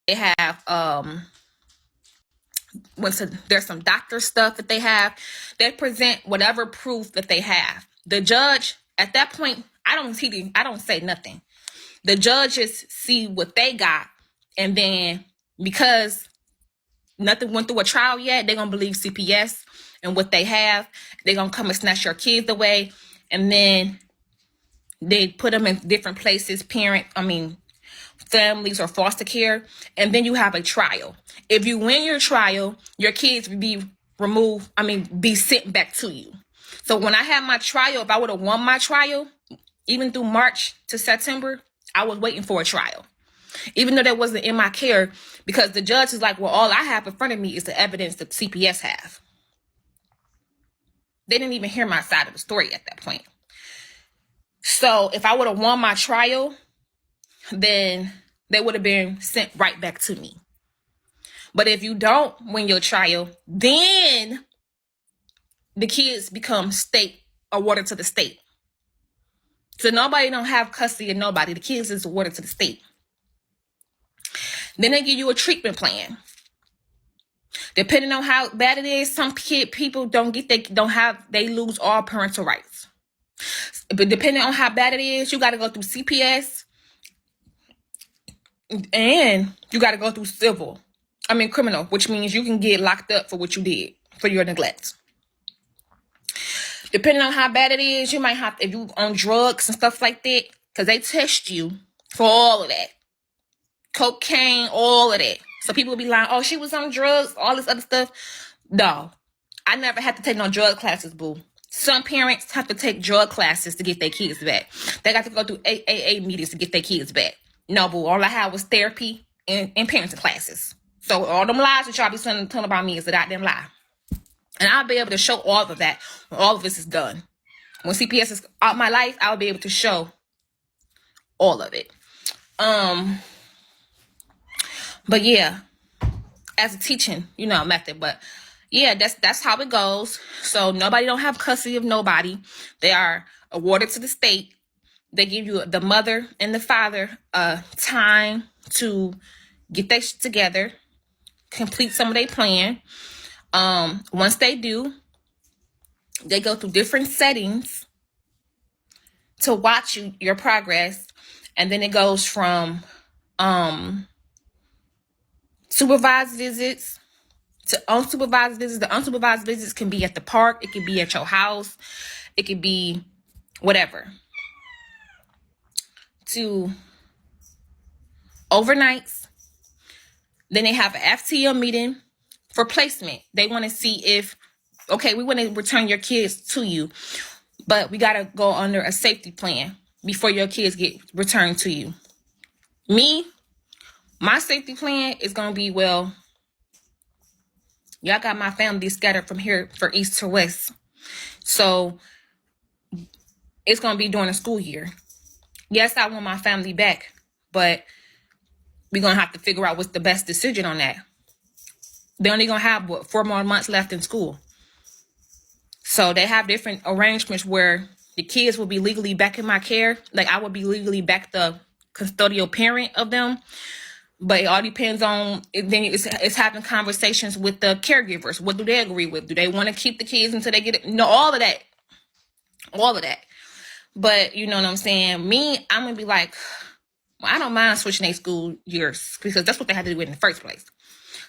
They have there's some doctor stuff that they have. They present whatever proof that they have. The judge at that point, I don't say nothing. The judges see what they got, and then because nothing went through a trial yet, they're gonna believe CPS and what they have. They're gonna come and snatch your kids away, and then they put them in different places, families or foster care, and then you have a trial. If you win your trial, your kids will be be sent back to you. So when I had my trial, if I would have won my trial, even through March to September, I was waiting for a trial. Even though that wasn't in my care, because the judge is like, well, all I have in front of me is the evidence that CPS have. They didn't even hear my side of the story at that point. So if I would have won my trial, then they would have been sent right back to me. But if you don't win your trial, then the kids become awarded to the state. So nobody don't have custody of nobody. The kids is awarded to the state. Then they give you a treatment plan. Depending on how bad it is, some people they lose all parental rights. But depending on how bad it is, you got to go through CPS, and you got to go through criminal, which means you can get locked up for what you did, for your neglect. Depending on how bad it is, you might have, if you on drugs and stuff like that, because they test you for all of that. Cocaine, all of that. So people will be like, oh, she was on drugs, all this other stuff. No, I never had to take no drug classes, boo. Some parents have to take drug classes to get their kids back. They got to go through AAA meetings to get their kids back. No, boo, all I had was therapy and parenting classes. So all them lies that y'all be telling about me is a goddamn lie. And I'll be able to show all of that when all of this is done. When CPS is out my life, I'll be able to show all of it. But yeah, as a teaching, method. But yeah, that's how it goes. So nobody don't have custody of nobody. They are awarded to the state. They give you, the mother and the father, time to get their shit together, complete some of their plan. Once they do, they go through different settings to watch your progress. And then it goes from supervised visits to unsupervised visits. The unsupervised visits can be at the park. It can be at your house. It could be whatever. To overnights. Then they have an FTM meeting for placement. They want to see if, okay, we want to return your kids to you, but we got to go under a safety plan before your kids get returned to you. My safety plan is going to be, well, y'all got my family scattered from here for east to west. So it's going to be during the school year. Yes, I want my family back, but we're going to have to figure out what's the best decision on that. They're only going to have 4 more months left in school. So they have different arrangements where the kids will be legally back in my care. Like I will be legally back the custodial parent of them. But it all depends on, then it's having conversations with the caregivers. What do they agree with? Do they want to keep the kids until they get it? No, all of that. But you know what I'm saying? I'm going to be like, well, I don't mind switching their school years because that's what they had to do in the first place.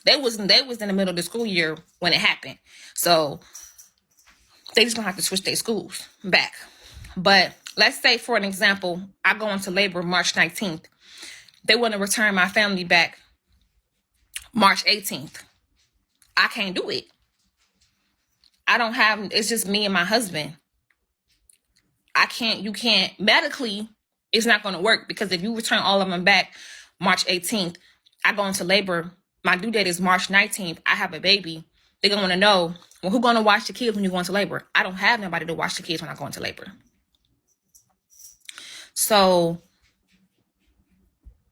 They was in the middle of the school year when it happened. So they just going to have to switch their schools back. But let's say, for an example, I go into labor March 19th. They want to return my family back March 18th. I can't do it. It's just me and my husband. You can't, medically, it's not going to work because if you return all of them back March 18th, I go into labor. My due date is March 19th. I have a baby. They're going to want to know, well, who's going to watch the kids when you go into labor? I don't have nobody to watch the kids when I go into labor. So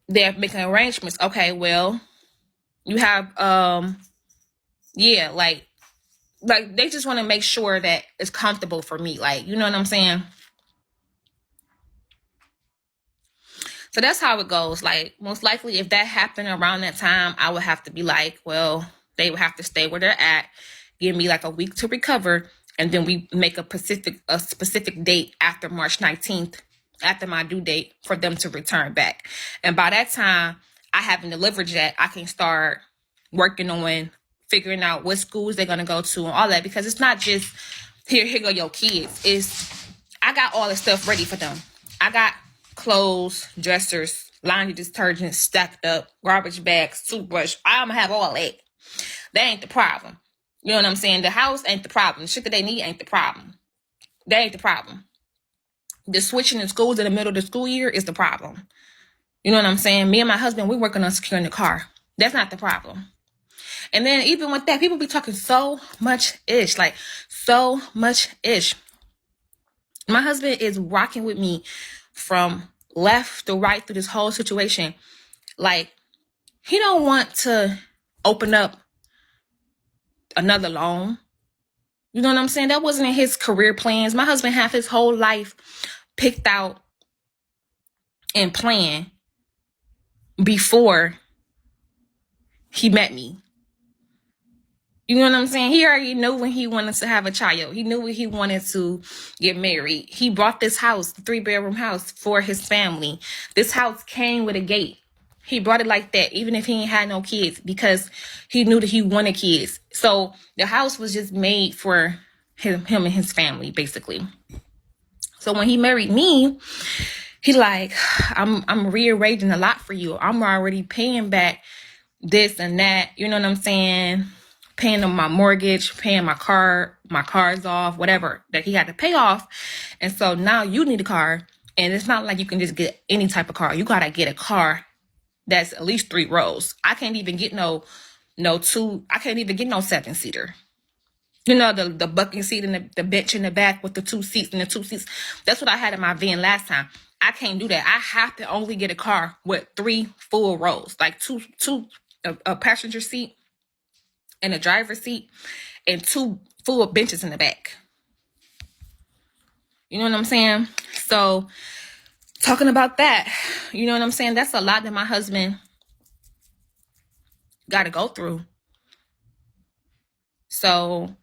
they're making arrangements. Okay, well, you have, like they just want to make sure that it's comfortable for me. Like, you know what I'm saying? So that's how it goes. Like, most likely, if that happened around that time, I would have to be like, well, they would have to stay where they're at, give me like a week to recover, and then we make a specific date after March 19th, after my due date, for them to return back. And by that time, I haven't delivered yet. I can start working on figuring out what schools they're gonna go to and all that, because it's not just here go your kids. It's I got all the stuff ready for them. I got clothes, dressers, laundry detergent stacked up, garbage bags, toothbrush. I'm gonna have all that. That ain't the problem. You know what I'm saying? The house ain't the problem. The shit that they need ain't the problem. That ain't the problem. The switching in schools in the middle of the school year is the problem. You know what I'm saying? Me and my husband, we're working on securing the car. That's not the problem. And then even with that, people be talking so much ish. Like, so much ish. My husband is rocking with me from left to right through this whole situation. Like, he don't want to open up another loan. You know what I'm saying? That wasn't in his career plans. My husband had his whole life picked out and planned before he met me. You know what I'm saying? He already knew when he wanted to have a child. He knew when he wanted to get married. He bought this house, 3-bedroom house, for his family. This house came with a gate. He brought it like that, even if he ain't had no kids, because he knew that he wanted kids. So the house was just made for him and his family, basically. So when he married me, he like, I'm rearranging a lot for you. I'm already paying back this and that. You know what I'm saying? Paying on my mortgage, paying my cars off, whatever that he had to pay off. And so now you need a car. And it's not like you can just get any type of car. You got to get a car that's at least 3 rows. I can't even get no 7-seater. You know, the bucking seat and the bench in the back with the 2 seats and the 2 seats. That's what I had in my van last time. I can't do that. I have to only get a car with 3 full rows, like a passenger seat and a driver's seat and 2 full benches in the back. You know what I'm saying? So talking about that, you know what I'm saying? That's a lot that my husband got to go through. So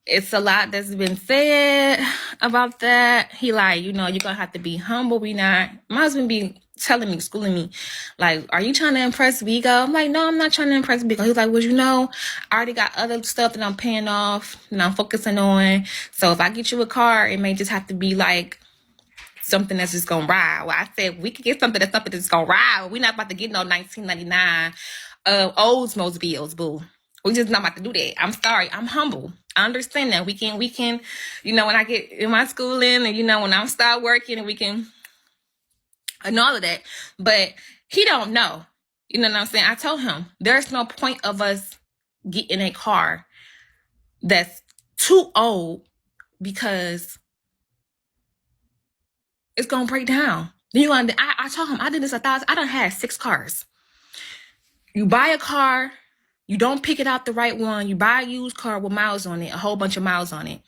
it's a lot that's been said about that. He like, you know, you're going to have to be humble. My husband be telling me, schooling me, like, are you trying to impress Vigo? I'm like, no, I'm not trying to impress Vigo. He's like, well, you know, I already got other stuff that I'm paying off and I'm focusing on. So if I get you a car, it may just have to be like something that's just going to ride. Well, I said, we could get something that's going to ride. We're not about to get no 1999 Oldsmobiles, boo. We're just not about to do that. I'm sorry. I'm humble. I understand that. We can, you know, when I get in my schooling and, you know, when I start working and we can, and all of that. But he don't know. You know what I'm saying? I told him there's no point of us getting a car that's too old because it's going to break down. Then I told him I did this 1,000. I done had 6 cars. You buy a car. You don't pick it out the right one. You buy a used car with miles on it, a whole bunch of miles on it.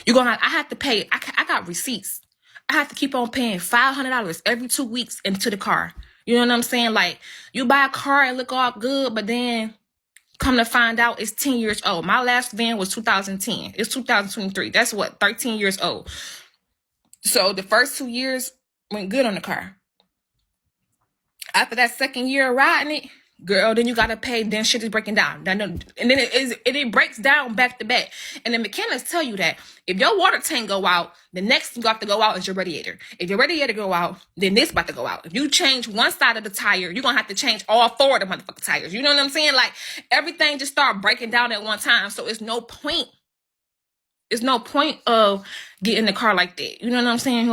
I have to pay. I got receipts. I have to keep on paying $500 every 2 weeks into the car. You know what I'm saying? Like, you buy a car and look all good, but then come to find out it's 10 years old. My last van was 2010. It's 2023. That's what, 13 years old. So the first 2 years went good on the car. After that second year of riding it, girl, then you gotta pay. Then shit is breaking down. And then it breaks down back to back. And the mechanics tell you that if your water tank go out, the next thing you have to go out is your radiator. If your radiator go out, then this about to go out. If you change one side of the tire, you're gonna have to change all 4 of the motherfucking tires. You know what I'm saying? Like, everything just start breaking down at one time. So it's no point. It's no point of getting the car like that. You know what I'm saying?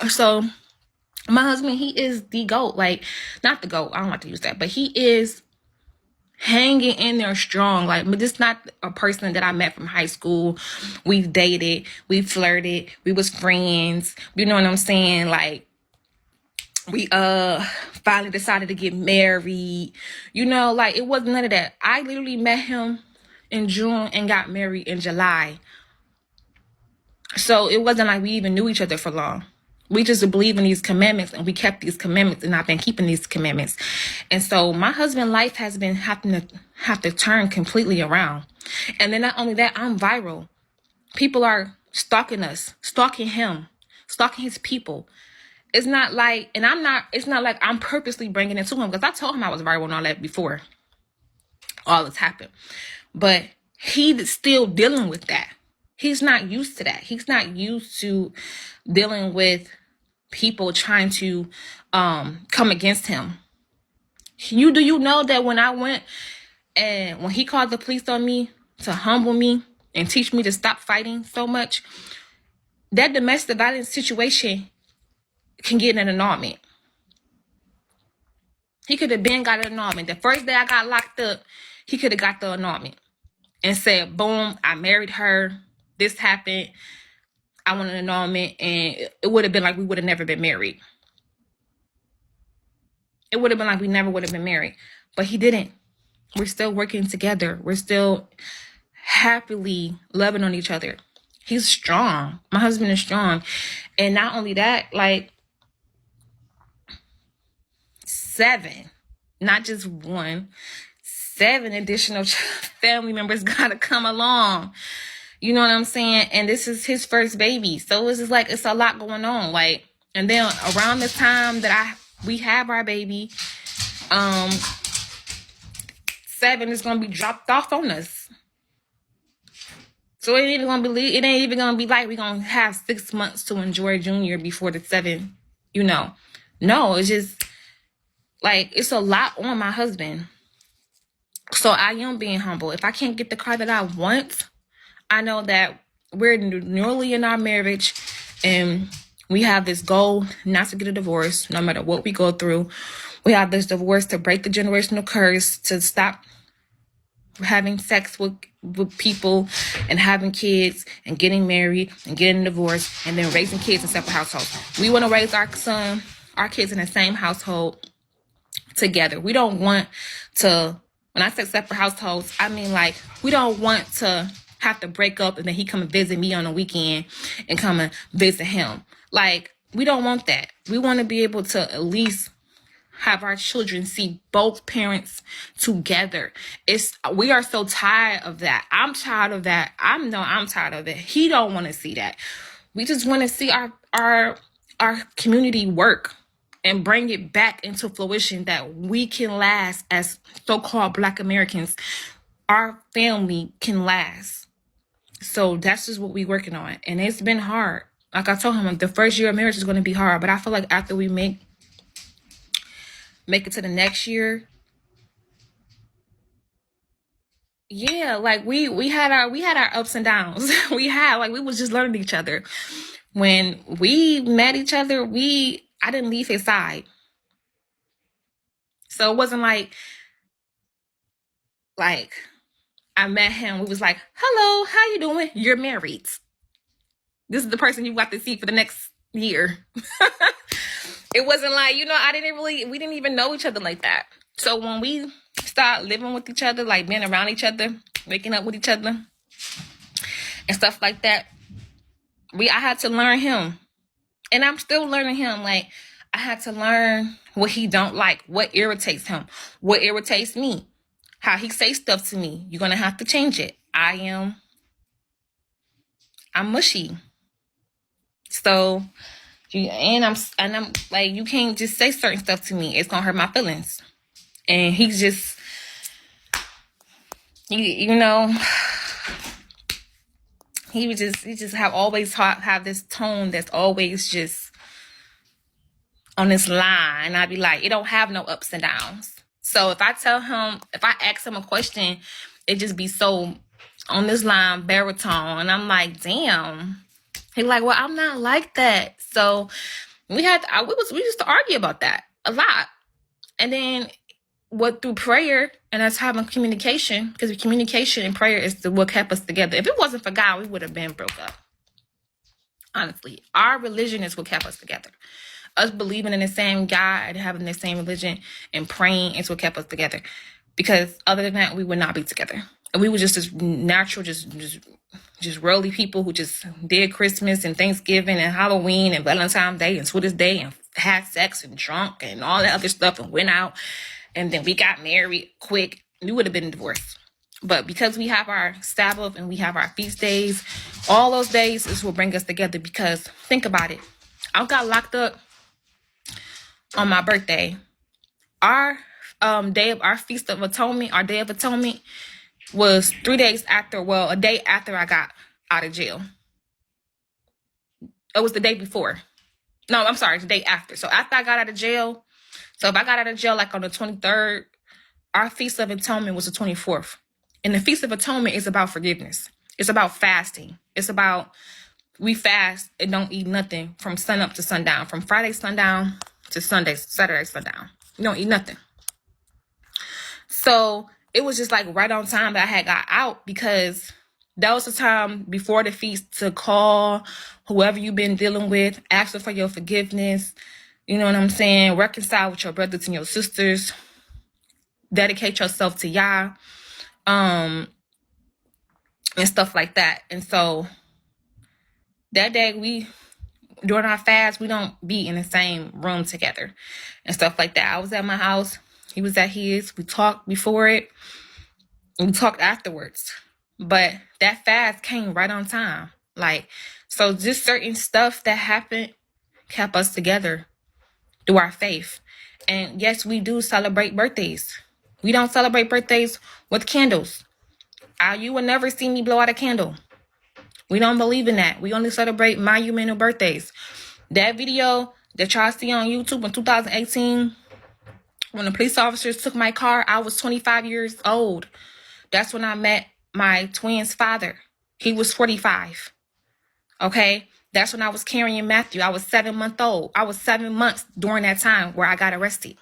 So my husband, he is the GOAT. Like, not the GOAT. I don't like to use that. But he is hanging in there strong. Like, but this not a person that I met from high school. We've dated. We flirted. We was friends. You know what I'm saying? Like, we finally decided to get married. You know, like, it wasn't none of that. I literally met him in June and got married in July. So it wasn't like we even knew each other for long. We just believe in these commandments, and we kept these commandments, and I've been keeping these commandments. And so my husband's life has been have to turn completely around. And then not only that, I'm viral. People are stalking us, stalking him, stalking his people. It's not like, and it's not like I'm purposely bringing it to him, because I told him I was viral and all that before all this happened. But he's still dealing with that. He's not used to that. He's not used to dealing with people trying to come against him. Do you know that when I went and when he called the police on me to humble me and teach me to stop fighting so much, that domestic violence situation can get an annulment. He could have been got an annulment. The first day I got locked up, he could have got the annulment and said, boom, I married her. This happened. I want an annulment. And it would have been like we would have never been married. It would have been like we never would have been married. But he didn't. We're still working together. We're still happily loving on each other. He's strong. My husband is strong. And not only that, like 7, not just 1, 7 additional family members gotta come along. You know what I'm saying? And this is his first baby. So it's just like, it's a lot going on. Like, and then around the time that we have our baby, 7 is gonna be dropped off on us. So it ain't even gonna be like we're gonna have 6 months to enjoy Junior before the 7, you know. No, it's just like, it's a lot on my husband. So I am being humble. If I can't get the car that I want, I know that we're nearly in our marriage and we have this goal not to get a divorce, no matter what we go through. We have this divorce to break the generational curse, to stop having sex with people and having kids and getting married and getting divorced and then raising kids in separate households. We want to raise our kids in the same household together. We don't want to, when I say separate households, I mean like we don't want to have to break up and then he come and visit me on a weekend and come and visit him. Like, we don't want that. We want to be able to at least have our children see both parents together. We are so tired of that. I'm tired of that. I'm tired of it. He don't want to see that. We just want to see our community work and bring it back into fruition, that we can last as so-called Black Americans. Our family can last. So that's just what we're working on. And it's been hard. Like I told him, the first year of marriage is going to be hard. But I feel like after we make it to the next year, yeah, like we had our ups and downs. we was just learning each other. When we met each other, I didn't leave his side. So it wasn't like I met him. We was like, hello, how you doing? You're married. This is the person you got to see for the next year. It wasn't like, we didn't even know each other like that. So when we started living with each other, like being around each other, waking up with each other and stuff like that, I had to learn him. And I'm still learning him. Like, I had to learn what he don't like, what irritates him, what irritates me, how he say stuff to me. You're going to have to change it. I'm mushy. So, I'm like, you can't just say certain stuff to me. It's going to hurt my feelings. And he's just, he just have this tone that's always just on this line. And I'd be like, it don't have no ups and downs. So if I ask him a question, it just be so on this line, baritone. And I'm like, damn. He's like, well, I'm not like that. So we used to argue about that a lot. And then through prayer and us having communication, because communication and prayer is what kept us together. If it wasn't for God, we would have been broke up. Honestly, our religion is what kept us together. Us believing in the same God and having the same religion and praying is what kept us together. Because other than that, we would not be together. And we were just this natural, just worldly people who just did Christmas and Thanksgiving and Halloween and Valentine's Day and Sweetest Day and had sex and drunk and all that other stuff and went out. And then we got married quick. We would have been divorced. But because we have our Sabbath and we have our feast days, all those days is what bring us together. Because think about it. I got locked up on my birthday. Our day of our Feast of Atonement, our Day of Atonement, was 3 days after, well, a day after I got out of jail. It was the day before. No, I'm sorry, the day after. So after I got out of jail, so if I got out of jail like on the 23rd, our Feast of Atonement was the 24th. And the Feast of Atonement is about forgiveness. It's about fasting. It's about, we fast and don't eat nothing from sunup to sundown, from Friday sundown to Saturday sundown. You don't eat nothing. So it was just like right on time that I had got out, because that was the time before the feast to call whoever you've been dealing with, ask for your forgiveness. You know what I'm saying? Reconcile with your brothers and your sisters. Dedicate yourself to Yah. And stuff like that. And so that day during our fast, we don't be in the same room together and stuff like that. I was at my house. He was at his. We talked before it. And we talked afterwards. But that fast came right on time. Like, so just certain stuff that happened kept us together through our faith. And yes, we do celebrate birthdays. We don't celebrate birthdays with candles. You will never see me blow out a candle. We don't believe in that. We only celebrate monumental birthdays. That video that y'all see on YouTube in 2018, when the police officers took my car, I was 25 years old. That's when I met my twin's father. He was 45. Okay? That's when I was carrying Matthew. I was 7 months old. I was 7 months during that time where I got arrested.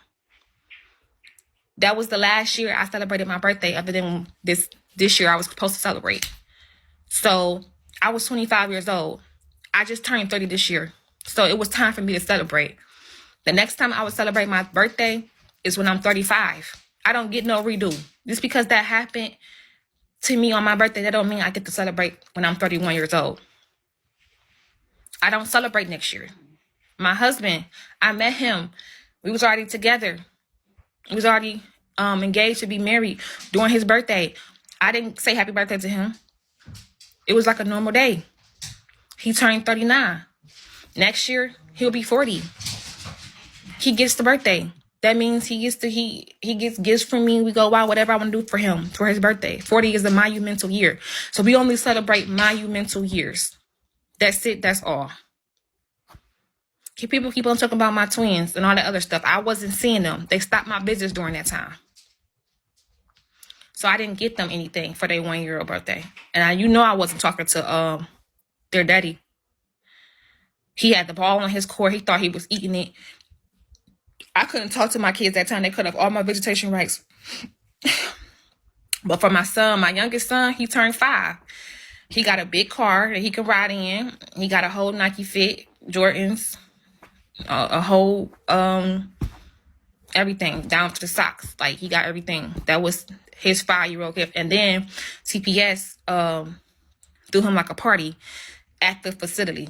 That was the last year I celebrated my birthday, other than this year I was supposed to celebrate. So I was 25 years old. I just turned 30 this year. So it was time for me to celebrate. The next time I would celebrate my birthday is when I'm 35. I don't get no redo. Just because that happened to me on my birthday, that don't mean I get to celebrate when I'm 31 years old. I don't celebrate next year. My husband, I met him. We was already together. We was already engaged to be married during his birthday. I didn't say happy birthday to him. It was like a normal day. He turned 39. Next year, he'll be 40. He gets the birthday. That means he gets gifts from me. We go out, whatever I want to do for him for his birthday. 40 is a monumental year. So we only celebrate monumental years. That's it. That's all. People keep on talking about my twins and all that other stuff. I wasn't seeing them. They stopped my business during that time. So I didn't get them anything for their 1 year old birthday. And I wasn't talking to their daddy. He had the ball on his court. He thought he was eating it. I couldn't talk to my kids that time. They cut off all my visitation rights. But for my son, my youngest son, he turned 5. He got a big car that he can ride in. He got a whole Nike Fit, Jordans, a whole everything down to the socks. Like, he got everything. That was his 5-year-old gift. And then CPS threw him like a party at the facility.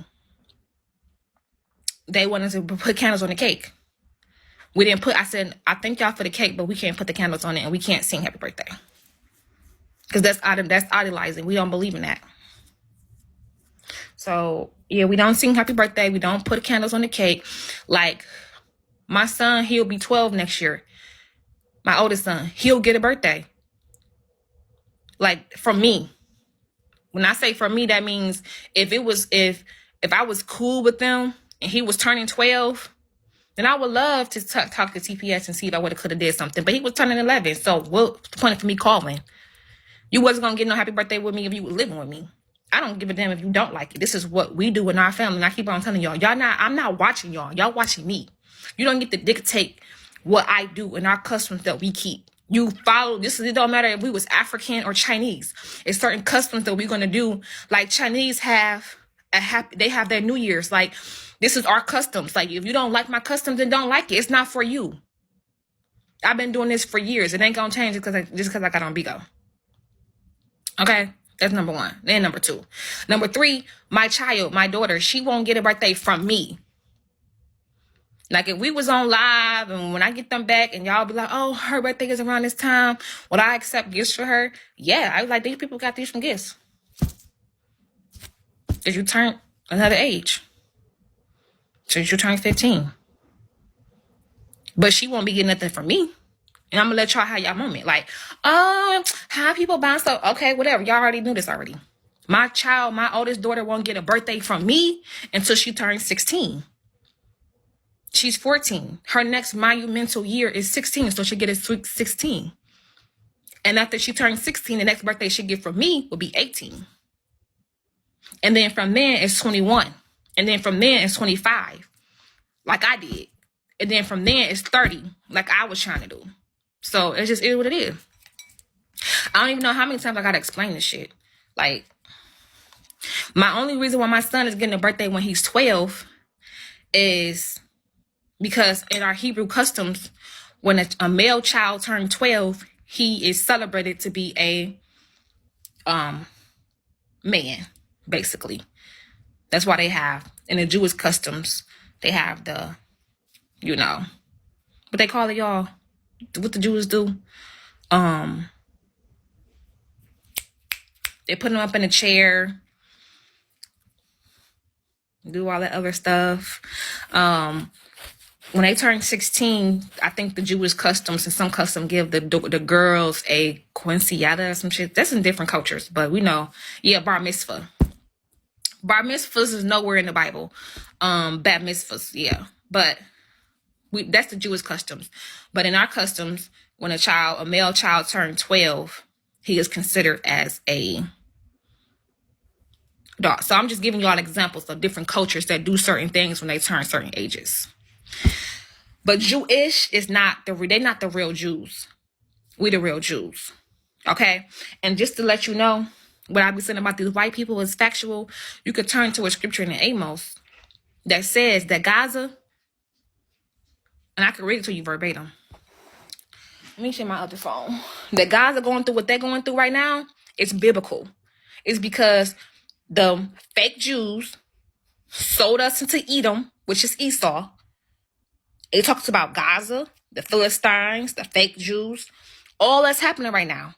They wanted to put candles on the cake. We didn't put, I said, I thank y'all for the cake, but we can't put the candles on it and we can't sing happy birthday. Because that's idolizing. We don't believe in that. So, yeah, we don't sing happy birthday. We don't put candles on the cake. Like, my son, he'll be 12 next year. My oldest son, he'll get a birthday. Like, from me. When I say from me, that means if I was cool with them and he was turning 12, then I would love to talk to CPS and see if I could have did something. But he was turning 11, so what's the point of me calling? You wasn't going to get no happy birthday with me if you were living with me. I don't give a damn if you don't like it. This is what we do in our family. And I keep on telling y'all, I'm not watching y'all. Y'all watching me. You don't get to dictate what I do and our customs that we keep. You follow this. It don't matter if we was African or Chinese. It's certain customs that we're going to do. Like, Chinese have they have their New Year's. Like, this is our customs. Like, if you don't like my customs, then don't like it. It's not for you. I've been doing this for years. It ain't going to change just because I got on Bigo. Okay? That's number one. Then number two. Number three, my child, my daughter, she won't get a birthday from me. Like if we was on live and when I get them back and y'all be like, oh, her birthday is around this time, would I accept gifts for her? Yeah, I was like, these people got these from gifts. Did you turn another age? Since you turned 15. But she won't be getting nothing from me. And I'm going to let y'all have y'all moment. Like, how people buying stuff? Okay, whatever. Y'all already knew this already. My child, my oldest daughter won't get a birthday from me until she turns 16. She's 14. Her next monumental year is 16, so she'll get a sweet 16. And after she turns 16, the next birthday she'll get from me will be 18. And then from there, it's 21. And then from there, it's 25, like I did. And then from there, it's 30, like I was trying to do. So it just is what it is. I don't even know how many times I got to explain this shit. Like, my only reason why my son is getting a birthday when he's 12 is because in our Hebrew customs, when a male child turns 12, he is celebrated to be a man, basically. That's why they have, in the Jewish customs, they have the, you know, what they call it, y'all? What the Jews do? They put them up in a chair, do all that other stuff. When they turn 16, I think the Jewish customs and some custom give the girls a quinceañera or some shit. That's in different cultures, but we know. Yeah, bar mitzvah. Bar mitzvahs is nowhere in the Bible. Bat mitzvahs, yeah. But that's the Jewish customs. But in our customs, when a male child turns 12, he is considered as a dog. So I'm just giving y'all examples of different cultures that do certain things when they turn certain ages. But Jewish is they're not the real Jews. We the real Jews. Okay? And just to let you know, what I be saying about these white people is factual. You could turn to a scripture in Amos that says that Gaza, and I can read it to you verbatim. Let me share my other phone. That Gaza going through what they're going through right now, it's biblical. It's because the fake Jews sold us into Edom, which is Esau. It talks about Gaza, the Philistines, the fake Jews. All that's happening right now.